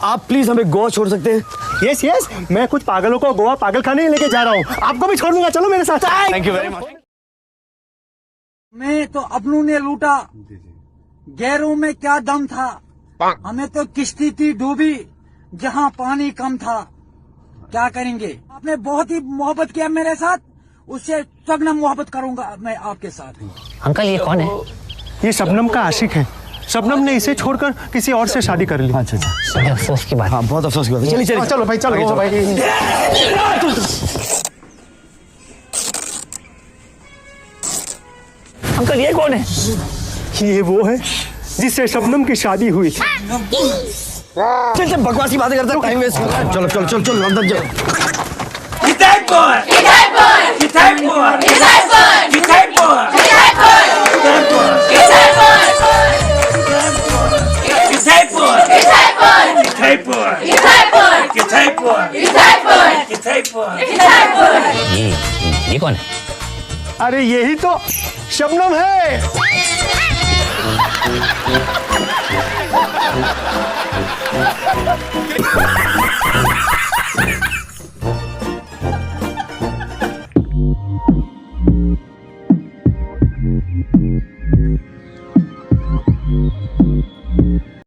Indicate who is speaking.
Speaker 1: आप प्लीज हमें गोवा छोड़ सकते हैं?
Speaker 2: यस यस, मैं कुछ पागलों को गोवा पागल खाने लेके जा रहा हूँ, आपको भी छोड़ दूंगा, चलो मेरे साथ।
Speaker 1: Thank you very much.
Speaker 3: मैं तो अपनों ने लूटा, गैरों में क्या दम था। हमें तो किश्ती थी डूबी जहाँ पानी कम था। क्या करेंगे? आपने बहुत ही मोहब्बत किया मेरे साथ, उससे सगना मोहब्बत करूंगा मैं आपके साथ।
Speaker 4: अंकल ये कौन है?
Speaker 2: ये शबनम का आशिक है। शबनम ने इसे छोड़कर किसी और से शादी कर ली।
Speaker 1: अच्छा अच्छा,
Speaker 4: बड़े अफसोस की बात।
Speaker 1: हाँ बहुत अफसोस की बात है। चलिए चलिए
Speaker 2: चलो भाई, चलो भाई।
Speaker 4: अंकल ये कौन है?
Speaker 2: ये वो है जिससे शबनम की शादी हुई।
Speaker 1: चल चल, बकवास की बातें करता है, टाइम वेस्ट कर रहा है। चलो चलो चलो चलो अंदर जाओ।
Speaker 4: ये कौन है?
Speaker 2: अरे यही तो शबनम है।